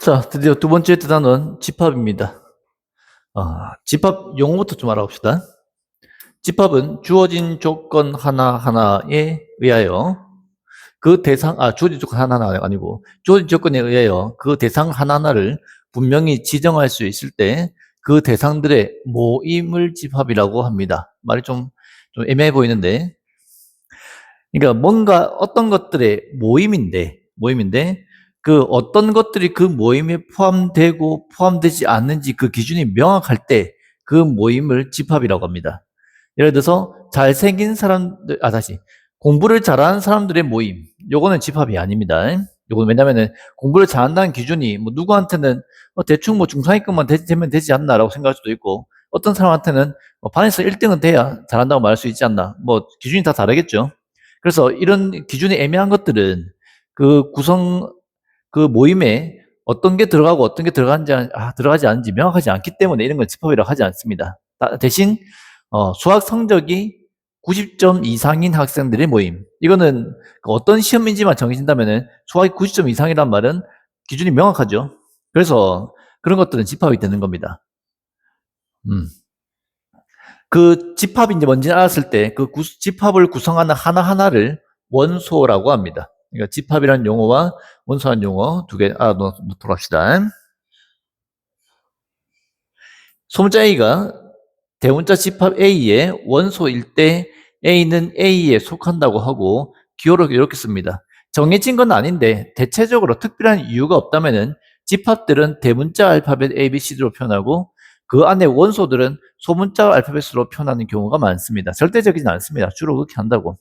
자, 드디어 두 번째 단어는 집합입니다. 집합 용어부터 좀 알아봅시다. 집합은 주어진 조건 하나하나에 의하여 주어진 조건 하나하나가 아니고, 주어진 조건에 의하여 그 대상 하나하나를 분명히 지정할 수 있을 때 그 대상들의 모임을 집합이라고 합니다. 말이 좀 애매해 보이는데, 그러니까 뭔가 어떤 것들의 모임인데, 그 어떤 것들이 그 모임에 포함되고 포함되지 않는지 그 기준이 명확할 때 그 모임을 집합이라고 합니다. 예를 들어서 잘생긴 사람들, 공부를 잘하는 사람들의 모임. 요거는 집합이 아닙니다. 요거는 왜냐면은 공부를 잘한다는 기준이 뭐 누구한테는 대충 뭐 중상위권만 되면 되지 않나라고 생각할 수도 있고, 어떤 사람한테는 반에서 1등은 돼야 잘한다고 말할 수 있지 않나. 뭐 기준이 다 다르겠죠. 그래서 이런 기준이 애매한 것들은 그 모임에 어떤 게 들어가고 어떤 게 들어가지 않는지 명확하지 않기 때문에 이런 걸 집합이라고 하지 않습니다. 대신 수학 성적이 90점 이상인 학생들의 모임. 이거는 어떤 시험인지만 정해진다면은 수학이 90점 이상이란 말은 기준이 명확하죠. 그래서 그런 것들은 집합이 되는 겁니다. 그 집합이 이제 뭔지 알았을 때 그 집합을 구성하는 하나하나를 원소라고 합니다. 그러니까 집합이라는 용어와 원소라는 용어 두 개 알아놓도록 합시다. 소문자 A가 대문자 집합 A의 원소일 때 A는 A에 속한다고 하고 기호를 이렇게 씁니다. 정해진 건 아닌데 대체적으로 특별한 이유가 없다면은 집합들은 대문자 알파벳 A, B, C로 표현하고 그 안에 원소들은 소문자 알파벳으로 표현하는 경우가 많습니다. 절대적이진 않습니다. 주로 그렇게 한다고.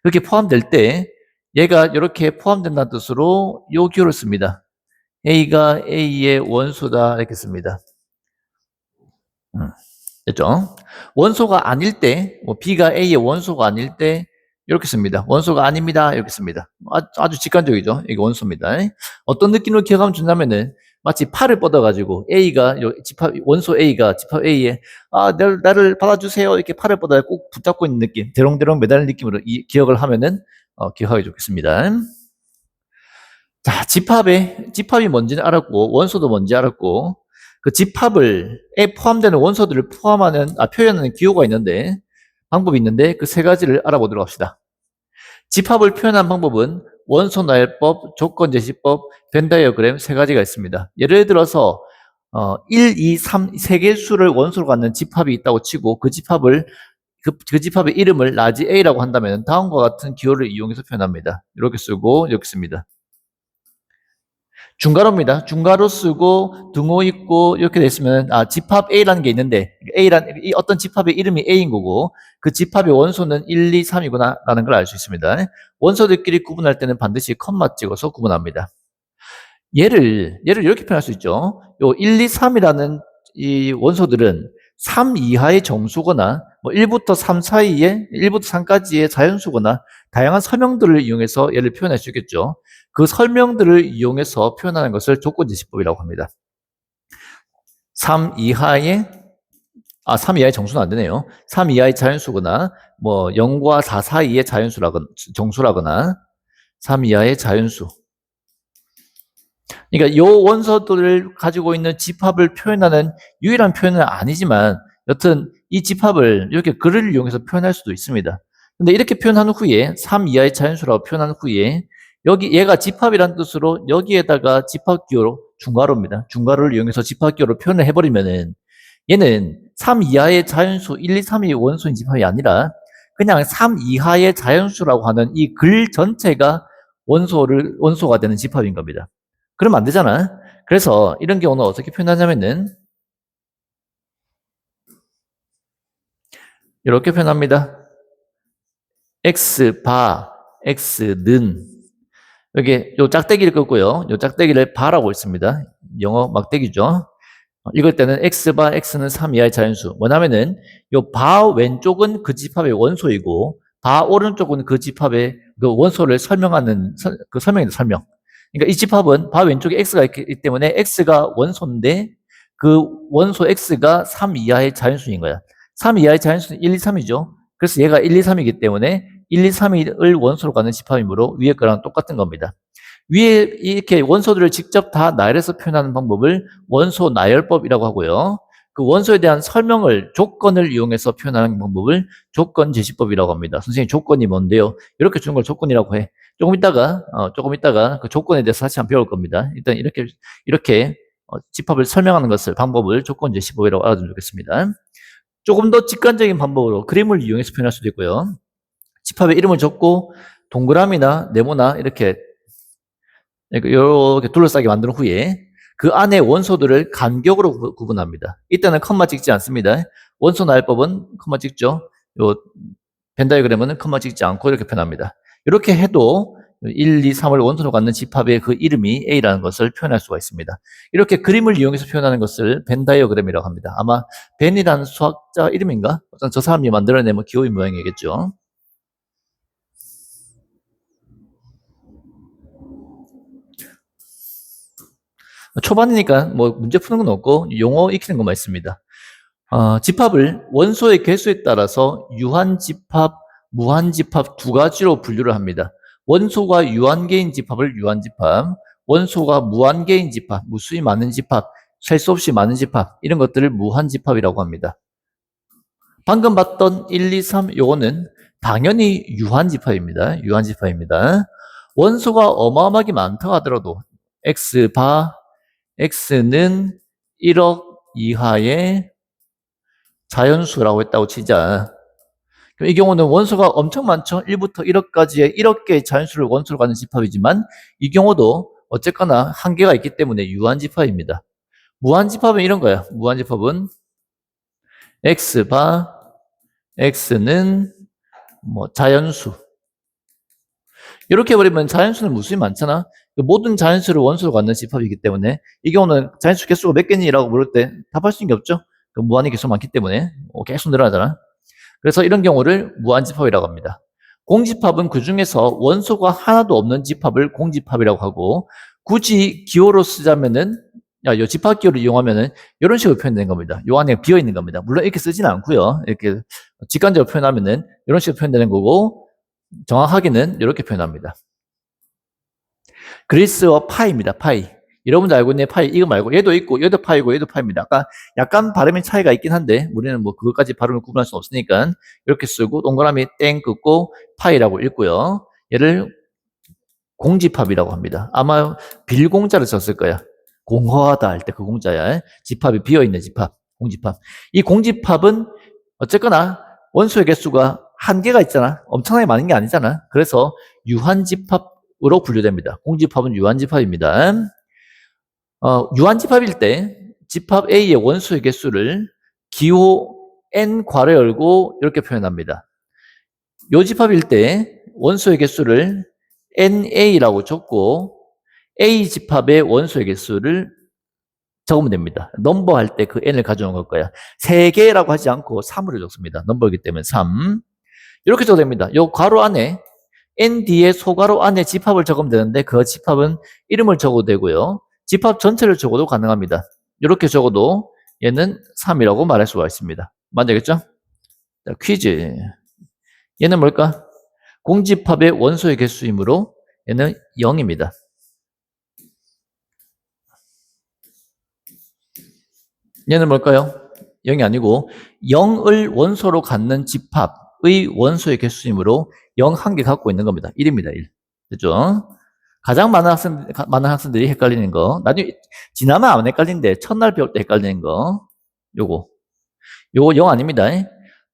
그렇게 포함될 때 얘가 이렇게 포함된다는 뜻으로 요 기호를 씁니다. A가 A의 원소다 이렇게 씁니다. 됐죠? 원소가 아닐 때, B가 A의 원소가 아닐 때 이렇게 씁니다. 원소가 아닙니다. 이렇게 씁니다. 아주 직관적이죠. 이게 원소입니다. 어떤 느낌으로 기억하면 준다면은 마치 팔을 뻗어가지고 원소 A가 집합 A에 나를 받아주세요. 이렇게 팔을 뻗어 꼭 붙잡고 있는 느낌, 대롱대롱 매달리는 느낌으로 기억을 하면은 기억하기 좋겠습니다. 자, 집합이 뭔지는 알았고 원소도 뭔지 알았고 그 집합에 포함되는 원소들을 표현하는 기호가 있는데 방법이 있는데 그 세 가지를 알아보도록 합시다. 집합을 표현한 방법은 원소 나열법, 조건 제시법, 벤 다이어그램 세 가지가 있습니다. 예를 들어서 1, 2, 3 세 개의 수를 원소로 갖는 집합이 있다고 치고 그 집합의 이름을 라지 A라고 한다면 다음과 같은 기호를 이용해서 표현합니다. 이렇게 쓰고 이렇게 씁니다. 중괄호입니다. 중괄호 쓰고 등호 있고 이렇게 됐으면 집합 A라는 게 있는데 어떤 집합의 이름이 A인 거고 그 집합의 원소는 1, 2, 3이구나 라는 걸 알 수 있습니다. 원소들끼리 구분할 때는 반드시 컴마 찍어서 구분합니다. 얘를 이렇게 표현할 수 있죠. 요 1, 2, 3이라는 이 원소들은 3 이하의 정수거나 1부터 3 사이에 1부터 3까지의 자연수거나 다양한 설명들을 이용해서 얘를 표현할 수 있겠죠. 그 설명들을 이용해서 표현하는 것을 조건제시법이라고 합니다. 3 이하의 정수는 안 되네요. 3 이하의 자연수거나 0과 4 사이의 정수라거나 3 이하의 자연수. 그러니까 요 원소들을 가지고 있는 집합을 표현하는 유일한 표현은 아니지만 여튼 이 집합을 이렇게 글을 이용해서 표현할 수도 있습니다. 근데 이렇게 표현한 후에 3 이하의 자연수라고 표현한 후에 얘가 집합이라는 뜻으로 여기에다가 집합기호로 중괄호입니다. 중괄호를 이용해서 집합기호로 표현을 해버리면은 얘는 3 이하의 자연수 1, 2, 3이 원소인 집합이 아니라 그냥 3 이하의 자연수라고 하는 이 글 전체가 원소가 되는 집합인 겁니다. 그러면 안 되잖아. 그래서 이런 경우는 어떻게 표현하냐면은 이렇게 표현합니다. X바, X는 여기 요 짝대기를 긋고요. 요 짝대기를 바라고 있습니다. 영어 막대기죠. 이럴 때는 X바, X는 3 이하의 자연수. 뭐냐면은 요 바 왼쪽은 그 집합의 원소이고 바 오른쪽은 그 집합의 그 원소를 설명하는 설명. 그러니까 이 집합은 바 왼쪽에 X가 있기 때문에 X가 원소인데 그 원소 X가 3 이하의 자연수인 거야. 3 이하의 자연수는 1, 2, 3이죠. 그래서 얘가 1, 2, 3이기 때문에 1, 2, 3을 원소로 가는 집합이므로 위에 거랑 똑같은 겁니다. 위에 이렇게 원소들을 직접 다 나열해서 표현하는 방법을 원소 나열법이라고 하고요. 그 원소에 대한 설명을 조건을 이용해서 표현하는 방법을 조건 제시법이라고 합니다. 선생님 조건이 뭔데요? 이렇게 주는 걸 조건이라고 해. 조금 있다가 그 조건에 대해서 다시 한번 배울 겁니다. 일단 이렇게 집합을 설명하는 방법을 조건 제시법이라고 알아두면 좋겠습니다. 조금 더 직관적인 방법으로 그림을 이용해서 표현할 수도 있고요. 집합의 이름을 적고 동그라미나 네모나 이렇게 둘러싸게 만든 후에 그 안에 원소들을 간격으로 구분합니다. 이때는 컴마 찍지 않습니다. 원소 나열법은 컴마 찍죠. 요 벤 다이어그램은 컴마 찍지 않고 이렇게 표현합니다. 이렇게 해도 1, 2, 3을 원소로 갖는 집합의 그 이름이 A라는 것을 표현할 수가 있습니다. 이렇게 그림을 이용해서 표현하는 것을 벤 다이어그램이라고 합니다. 아마 벤이라는 수학자 이름인가? 어떤 저 사람이 만들어낸 기호의 모양이겠죠. 초반이니까 문제 푸는 건 없고 용어 익히는 것만 있습니다. 집합을 원소의 개수에 따라서 유한집합, 무한집합 두 가지로 분류를 합니다. 원소가 유한계인 집합을 유한집합, 원소가 무한계인 집합, 무수히 많은 집합, 셀 수 없이 많은 집합, 이런 것들을 무한집합이라고 합니다. 방금 봤던 1, 2, 3 요거는 당연히 유한집합입니다. 유한집합입니다. 원소가 어마어마하게 많다고 하더라도 X는 1억 이하의 자연수라고 했다고 치자. 이 경우는 원소가 엄청 많죠. 1부터 1억까지의 1억 개의 자연수를 원소로 가는 집합이지만 이 경우도 어쨌거나 한계가 있기 때문에 유한집합입니다. 무한집합은 이런 거야. 무한집합은 X는 자연수. 이렇게 해버리면 자연수는 무수히 많잖아. 모든 자연수를 원소로 갖는 집합이기 때문에 이 경우는 자연수 개수가 몇 개니라고 물을 때 답할 수 있는 게 없죠. 무한의 개수가 많기 때문에 계속 늘어나잖아. 그래서 이런 경우를 무한집합이라고 합니다. 공집합은 그 중에서 원소가 하나도 없는 집합을 공집합이라고 하고 굳이 기호로 쓰자면은 이 집합 기호를 이용하면은 이런 식으로 표현되는 겁니다. 요 안에 비어 있는 겁니다. 물론 이렇게 쓰지는 않고요. 이렇게 직관적으로 표현하면은 이런 식으로 표현되는 거고 정확하게는 이렇게 표현합니다. 그리스어 파이입니다. 파이. 여러분도 알고 있는 파이 이거 말고 얘도 있고 얘도 파이고 얘도 파이입니다. 아까 약간 발음의 차이가 있긴 한데 우리는 그것까지 발음을 구분할 수 없으니까 이렇게 쓰고 동그라미 땡 긋고 파이라고 읽고요. 얘를 공집합이라고 합니다. 아마 빌공자를 썼을 거야. 공허하다 할 때 그 공자야. 집합이 비어있는 집합, 공집합. 이 공집합은 어쨌거나 원소의 개수가 한계가 있잖아. 엄청나게 많은 게 아니잖아. 그래서 유한집합으로 분류됩니다. 공집합은 유한집합입니다. 유한집합일 때 집합 A의 원소의 개수를 기호 n 괄호 열고 이렇게 표현합니다. 요집합일 때 원소의 개수를 NA라고 적고 A 집합의 원소의 개수를 적으면 됩니다. 넘버 할 때 그 n을 가져온 걸 거야. 3개라고 하지 않고 3으로 적습니다. 넘버이기 때문에 3. 이렇게 적어도 됩니다. 요 괄호 안에 n 뒤에 소괄호 안에 집합을 적으면 되는데 그 집합은 이름을 적어도 되고요. 집합 전체를 적어도 가능합니다. 이렇게 적어도 얘는 3이라고 말할 수가 있습니다. 맞겠죠? 자, 퀴즈. 얘는 뭘까? 공집합의 원소의 개수이므로 얘는 0입니다. 얘는 뭘까요? 0이 아니고 0을 원소로 갖는 집합의 원소의 개수이므로 0 한 개 갖고 있는 겁니다. 1입니다. 1. 됐죠? 가장 많은 학생들이 헷갈리는 거. 나중에 지나면 안 헷갈리는데 첫날 배울 때 헷갈리는 거. 요거 0 아닙니다.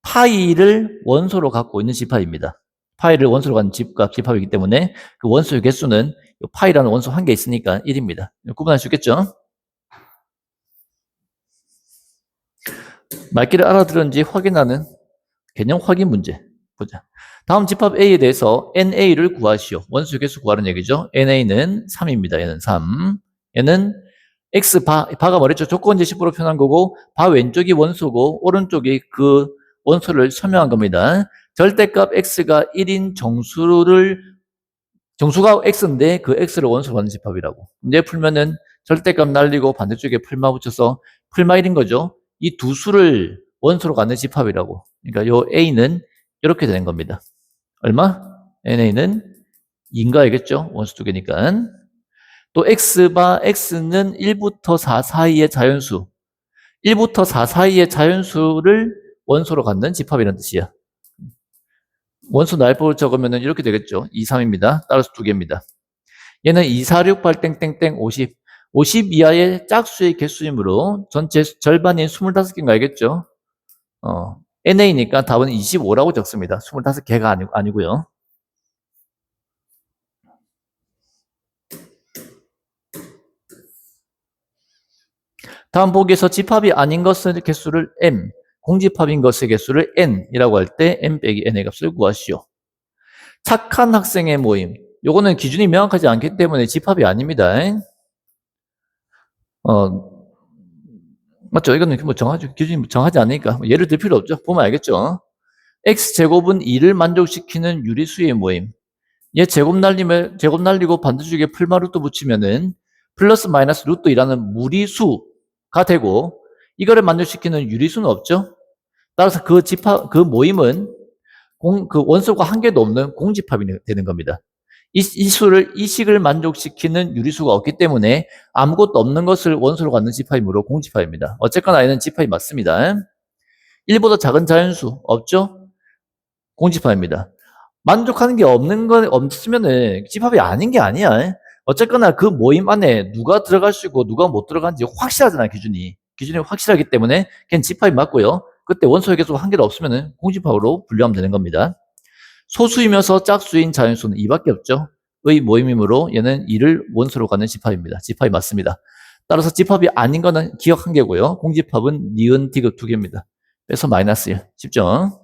파이를 원소로 갖고 있는 집합입니다. 파이를 원소로 갖는 집합이기 때문에 그 원소의 개수는 파이라는 원소 한 개 있으니까 1입니다. 구분할 수 있겠죠? 말귀를 알아들었는지 확인하는 개념 확인 문제 보자. 다음 집합 A에 대해서 NA를 구하시오. 원소의 개수 구하는 얘기죠. NA는 3입니다. 얘는 3. 얘는 X 바가 뭐랬죠? 조건 제시법으로 표현한 거고 바 왼쪽이 원소고 오른쪽이 그 원소를 설명한 겁니다. 절대값 X가 1인 정수가 X인데 그 X를 원소로 받는 집합이라고. 문제 풀면은 절대값 날리고 반대쪽에 풀마 붙여서 풀마 1인 거죠. 이 두 수를 원소로 갖는 집합이라고. 그러니까 요 A는 이렇게 되는 겁니다. 얼마? NA는 2인가이겠죠? 원소 두 개니까. 또 X바 X는 1부터 4 사이의 자연수. 1부터 4 사이의 자연수를 원소로 갖는 집합이라는 뜻이야. 원소 날법을 적으면 이렇게 되겠죠. 2, 3입니다. 따라서 두 개입니다. 얘는 2, 4, 6, 8, 땡땡땡, 50. 50 이하의 짝수의 개수이므로 전체 절반인 25개인 거 알겠죠? NA니까 답은 25라고 적습니다. 25개가 아니고요. 다음 보기에서 집합이 아닌 것의 개수를 M, 공집합인 것의 개수를 N이라고 할 때 M 빼기 N의 값을 구하시오. 착한 학생의 모임. 요거는 기준이 명확하지 않기 때문에 집합이 아닙니다. 맞죠? 이거는 뭐 기준이 정하지 않으니까 예를 들 필요 없죠. 보면 알겠죠? X제곱은 2를 만족시키는 유리수의 모임. 얘 제곱 날리고 반대쪽에 풀마루트 붙이면은 플러스 마이너스 루트 2라는 무리수가 되고 이거를 만족시키는 유리수는 없죠. 따라서 그 모임은 그 원소가 한 개도 없는 공집합이 되는 겁니다. 이 식을 만족시키는 유리수가 없기 때문에 아무것도 없는 것을 원소로 갖는 집합이므로 공집합입니다. 어쨌거나 얘는 집합이 맞습니다. 1보다 작은 자연수 없죠? 공집합입니다. 만족하는 게 없으면은 집합이 아닌 게 아니야. 어쨌거나 그 모임 안에 누가 들어갈 수 있고 누가 못 들어가는지 확실하잖아, 기준이. 기준이 확실하기 때문에 걔는 집합이 맞고요. 그때 원소의 개수가 한 개도 없으면은 공집합으로 분류하면 되는 겁니다. 소수이면서 짝수인 자연수는 2밖에 없죠. 의 모임이므로 얘는 2를 원소로 갖는 집합입니다. 집합이 맞습니다. 따라서 집합이 아닌 거는 기억 한 개고요. 공집합은 니은, 디귿 두 개입니다. 그래서 마이너스 1. 쉽죠?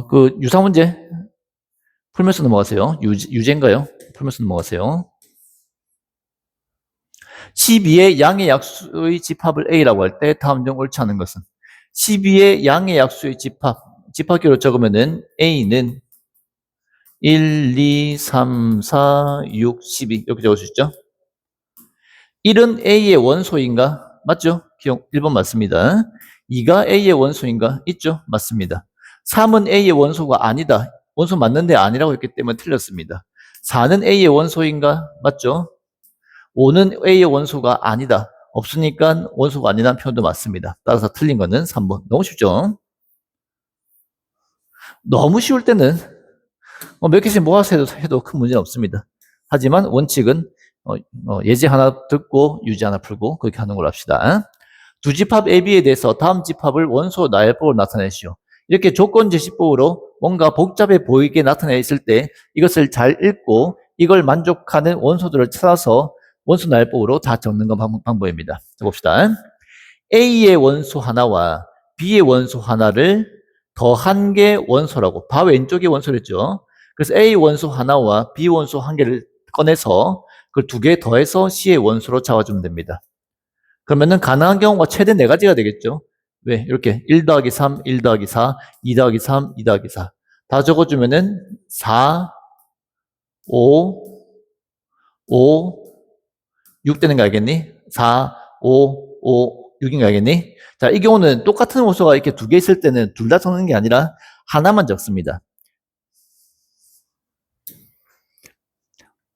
그 유사 문제 풀면서 넘어가세요. 유제인가요? 풀면서 넘어가세요. 12의 양의 약수의 집합을 A라고 할 때 다음 중 옳지 않은 것은 12의 양의 약수의 집합기로 적으면은 A는 1, 2, 3, 4, 6, 12 이렇게 적을 수 있죠. 1은 A의 원소인가? 맞죠? 기억 1번 맞습니다. 2가 A의 원소인가? 있죠? 맞습니다. 3은 A의 원소가 아니다. 원소 맞는데 아니라고 했기 때문에 틀렸습니다. 4는 A의 원소인가? 맞죠? 5는 A의 원소가 아니다. 없으니까 원소가 아니라는 표현도 맞습니다. 따라서 틀린 거는 3번. 너무 쉽죠? 너무 쉬울 때는 몇 개씩 모아서 해도 큰 문제는 없습니다. 하지만 원칙은 예제 하나 듣고 유제 하나 풀고 그렇게 하는 걸로 합시다. 두 집합 AB에 대해서 다음 집합을 원소 나열법으로 나타내시오. 이렇게 조건 제시법으로 뭔가 복잡해 보이게 나타내 있을 때 이것을 잘 읽고 이걸 만족하는 원소들을 찾아서 원소 나열법으로 다 적는 건 방법입니다. 봅시다. A의 원소 하나와 B의 원소 하나를 더한 개 원소라고. 바 왼쪽에 원소랬죠. 그래서 A 원소 하나와 B 원소 한 개를 꺼내서 그걸 두 개 더해서 C의 원소로 잡아주면 됩니다. 그러면은 가능한 경우가 최대 4가지가 되겠죠. 왜? 이렇게 1 더하기 3, 1 더하기 4, 2 더하기 3, 2 더하기 4. 다 적어주면은 4, 5, 5, 6 되는 거 알겠니? 4, 5, 5, 6인 거 알겠니? 자, 이 경우는 똑같은 원소가 이렇게 두 개 있을 때는 둘 다 적는 게 아니라 하나만 적습니다.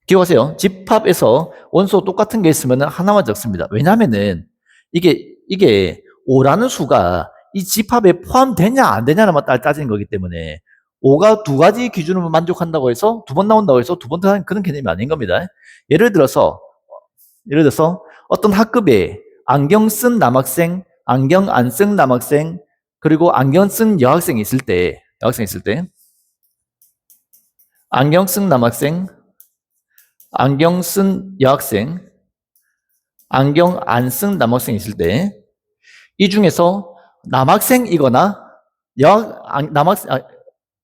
기억하세요. 집합에서 원소 똑같은 게 있으면 하나만 적습니다. 왜냐면은 이게 5라는 수가 이 집합에 포함되냐 안 되냐를 따지는 거기 때문에 5가 두 가지 기준으로 만족한다고 해서 두 번 나온다고 해서 두 번 더 하는 그런 개념이 아닌 겁니다. 예를 들어서 어떤 학급에 안경 쓴 남학생, 안경 안 쓴 남학생, 그리고 안경 쓴 여학생이 있을 때 안경 쓴 남학생, 안경 쓴 여학생, 안경 안 쓴 남학생이 있을 때 이 중에서 남학생이거나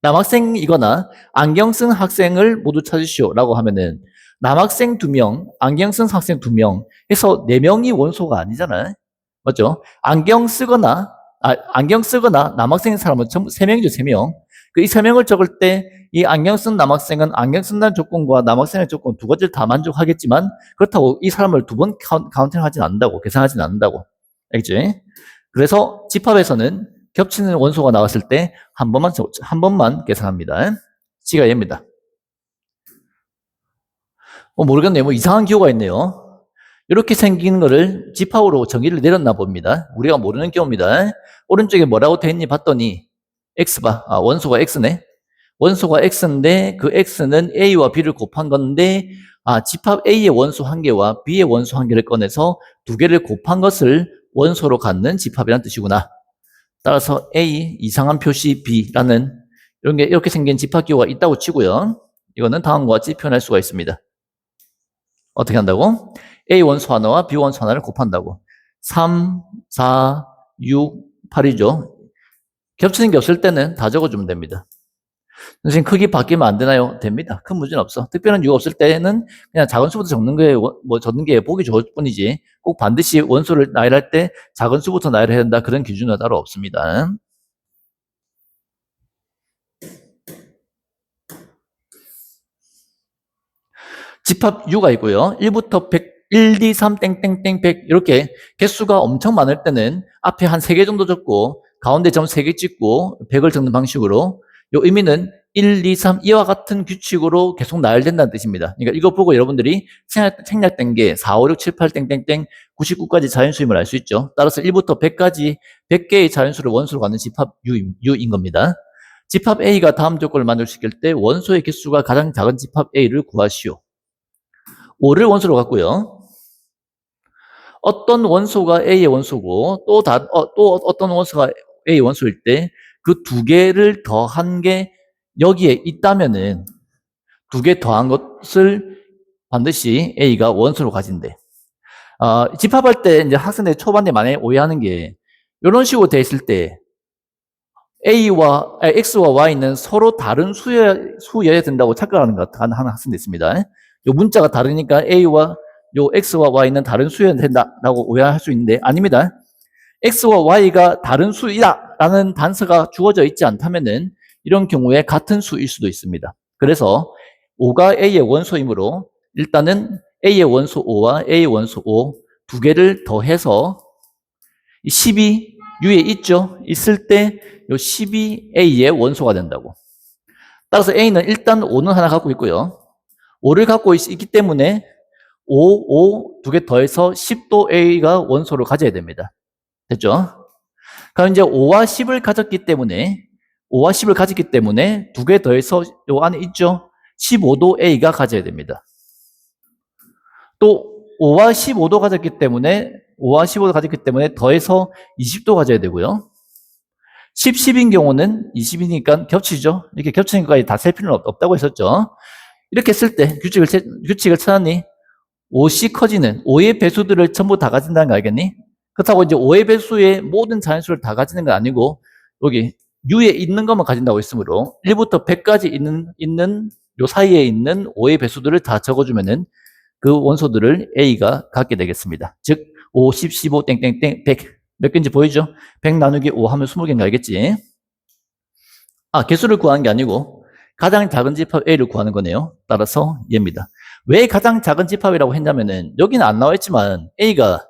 남학생이거나 안경 쓴 학생을 모두 찾으시오라고 하면은 남학생 2명, 안경 쓴 학생 2명 해서 4명이 원소가 아니잖아요. 맞죠? 안경 쓰거나 남학생인 사람은 3명이죠, 3명. 그 이 3명을 적을 때 이 안경 쓴 남학생은 안경 쓴다는 조건과 남학생의 조건 두 가지를 다 만족하겠지만 그렇다고 이 사람을 두 번 카운팅 하진 않는다고, 계산하진 않는다고. 알겠지? 그래서 집합에서는 겹치는 원소가 나왔을 때 한 번만 계산합니다. C가 얘입니다. 모르겠네요. 뭐 이상한 기호가 있네요. 이렇게 생긴 거를 집합으로 정의를 내렸나 봅니다. 우리가 모르는 경우입니다. 오른쪽에 뭐라고 돼 있니 봤더니 x바, 원소가 x네. 원소가 x인데 그 x는 a와 b를 곱한 건데 집합 a의 원소 한 개와 b의 원소 한 개를 꺼내서 두 개를 곱한 것을 원소로 갖는 집합이라는 뜻이구나. 따라서 a 이상한 표시 b라는 이런 게 이렇게 생긴 집합 기호가 있다고 치고요. 이거는 다음과 같이 표현할 수가 있습니다. 어떻게 한다고? A 원소 하나와 B 원소 하나를 곱한다고. 3, 4, 6, 8이죠. 겹치는 게 없을 때는 다 적어주면 됩니다. 선생님 크기 바뀌면 안 되나요? 됩니다. 큰 문제는 없어. 특별한 이유가 없을 때는 그냥 작은 수부터 적는 게 적는 게 보기 좋을 뿐이지 꼭 반드시 원소를 나열할 때 작은 수부터 나열해야 된다 그런 기준은 따로 없습니다. 집합 U가 있고요. 1부터 100, 1, 2, 3, 땡땡땡 100 이렇게 개수가 엄청 많을 때는 앞에 한 3개 정도 적고 가운데 점 3개 찍고 100을 적는 방식으로 요 의미는 1, 2, 3 이와 같은 규칙으로 계속 나열된다는 뜻입니다. 그러니까 이거 보고 여러분들이 생략된 게 4, 5, 6, 7, 8 땡땡땡 99까지 자연수임을 알 수 있죠. 따라서 1부터 100까지 100개의 자연수를 원소로 갖는 집합 U인 겁니다. 집합 A가 다음 조건을 만족시킬 때 원소의 개수가 가장 작은 집합 A를 구하시오. 5를 원소로 갖고요. 어떤 원소가 A의 원소고 또 어떤 원소가 A의 원소일 때 그 두 개를 더한 게 여기에 있다면은 두 개 더한 것을 반드시 A가 원소로 가진대. 집합할 때 이제 학생들이 초반에 많이 오해하는 게 이런 식으로 돼 있을 때 X와 Y는 서로 다른 수여야 된다고 착각하는 하는 학생도 있습니다. 요 문자가 다르니까 A와 요 X와 Y는 다른 수여야 된다라고 오해할 수 있는데 아닙니다. X와 Y가 다른 수이다라는 단서가 주어져 있지 않다면은 이런 경우에 같은 수일 수도 있습니다. 그래서 5가 A의 원소이므로 일단은 A의 원소 5와 A의 원소 5 두 개를 더해서 12 U에 있죠? 있을 때 요 12A의 원소가 된다고. 따라서 A는 일단 5는 하나 갖고 있고요. 5를 갖고 있기 때문에 5 두 개 더해서 10도 A가 원소를 가져야 됩니다. 됐죠? 그럼 이제 5와 10을 가졌기 때문에 두 개 더해서 요 안에 있죠? 15도 A가 가져야 됩니다. 또 5와 15도 가졌기 때문에 더해서 20도 가져야 되고요. 10인 경우는 20이니까 겹치죠. 이렇게 겹치는 것까지 다 셀 필요는 없다고 했었죠. 이렇게 쓸 때 규칙을 찾았니? 5씩 커지는 5의 배수들을 전부 다 가진다는 거 알겠니? 그렇다고 이제 5의 배수의 모든 자연수를 다 가지는 건 아니고 여기 U에 있는 것만 가진다고 했으므로 1부터 100까지 있는 요 사이에 있는 5의 배수들을 다 적어주면은 그 원소들을 A가 갖게 되겠습니다. 즉 5, 10, 15, 땡땡땡 100 몇 개인지 보이죠? 100 나누기 5 하면 20개인 거 알겠지? 개수를 구하는 게 아니고 가장 작은 집합 A를 구하는 거네요. 따라서 얘입니다. 왜 가장 작은 집합이라고 했냐면은 여기는 안 나와 있지만 A가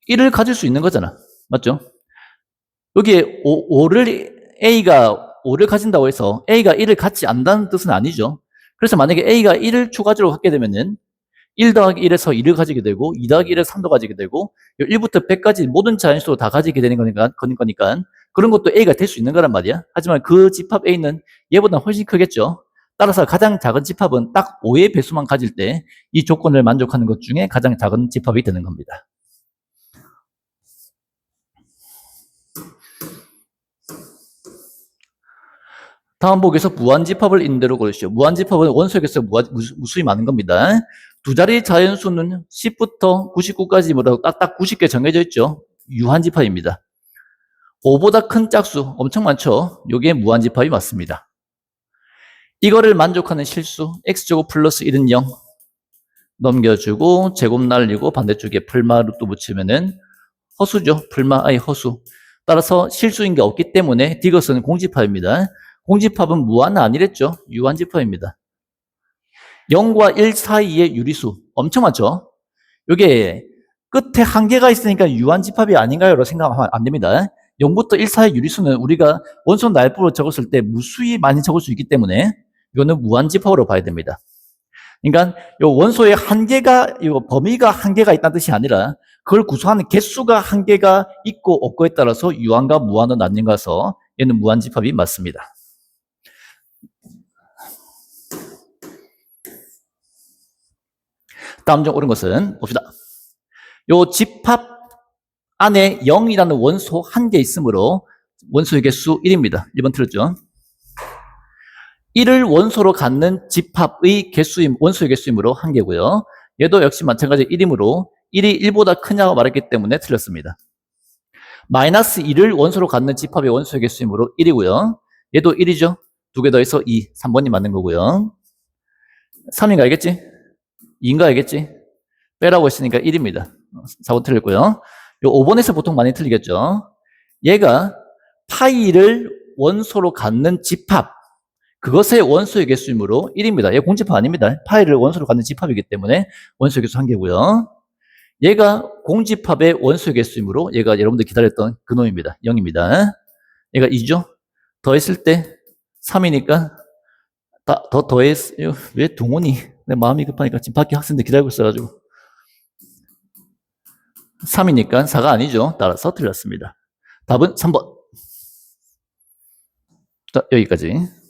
1을 가질 수 있는 거잖아. 맞죠? 여기에 A가 5를 가진다고 해서 A가 1을 갖지 않는다는 뜻은 아니죠. 그래서 만약에 A가 1을 추가적으로 갖게 되면은 1 더하기 1에서 2를 가지게 되고 2 더하기 1에서 3도 가지게 되고 1부터 100까지 모든 자연수도 다 가지게 되는 거니까 그런 것도 A가 될 수 있는 거란 말이야. 하지만 그 집합 A는 얘보다 훨씬 크겠죠. 따라서 가장 작은 집합은 딱 5의 배수만 가질 때 이 조건을 만족하는 것 중에 가장 작은 집합이 되는 겁니다. 다음 보기에서 무한집합을 있는 대로 고르시오. 무한집합은 원소의 개수가 무수히 많은 겁니다. 두 자리 자연수는 10부터 99까지 딱딱 90개 정해져 있죠. 유한집합입니다. 5보다 큰 짝수 엄청 많죠. 이게 무한집합이 맞습니다. 이거를 만족하는 실수 x제곱 플러스 1은 0 넘겨주고 제곱 날리고 반대쪽에 풀마를 또 붙이면은 허수죠. 풀마 아이 허수. 따라서 실수인 게 없기 때문에 이것은 공집합입니다. 공집합은 무한은 아니랬죠. 유한집합입니다. 0과 1 사이의 유리수 엄청 많죠. 이게 끝에 한계가 있으니까 유한집합이 아닌가요? 라고 생각하면 안 됩니다. 0부터 1 사이의 유리수는 우리가 원소 날부로 적었을 때 무수히 많이 적을 수 있기 때문에 이거는 무한집합으로 봐야 됩니다. 그러니까 요 원소의 한계가, 요 범위가 한계가 있다는 뜻이 아니라 그걸 구성하는 개수가 한계가 있고 없고에 따라서 유한과 무한은 나뉜 거라서 얘는 무한집합이 맞습니다. 다음 중 옳은 것은 봅시다. 요 집합 안에 0이라는 원소 한 개 있으므로 원소의 개수 1입니다. 1번 틀렸죠? 1을 원소로 갖는 집합의 개수임, 원소의 개수이므로 한 개고요. 얘도 역시 마찬가지 1이므로 1이 1보다 크냐고 말했기 때문에 틀렸습니다. 마이너스 1을 원소로 갖는 집합의 원소의 개수이므로 1이고요. 얘도 1이죠. 두 개 더해서 2, 3번이 맞는 거고요. 3인가 알겠지? 2인가 알겠지? 빼라고 했으니까 1입니다. 4번 틀렸고요. 요 5번에서 보통 많이 틀리겠죠? 얘가 파이를 원소로 갖는 집합, 그것의 원소의 개수이므로 1입니다. 얘 공집합 아닙니다. 파이를 원소로 갖는 집합이기 때문에 원소의 개수 1개고요. 얘가 공집합의 원소의 개수이므로 얘가 여러분들 기다렸던 그놈입니다. 0입니다. 얘가 2죠? 더했을 때 3이니까 왜 동원이 내 마음이 급하니까 지금 밖에 학생들 기다리고 있어가지고 3이니까 4가 아니죠. 따라서 틀렸습니다. 답은 3번. 자, 여기까지.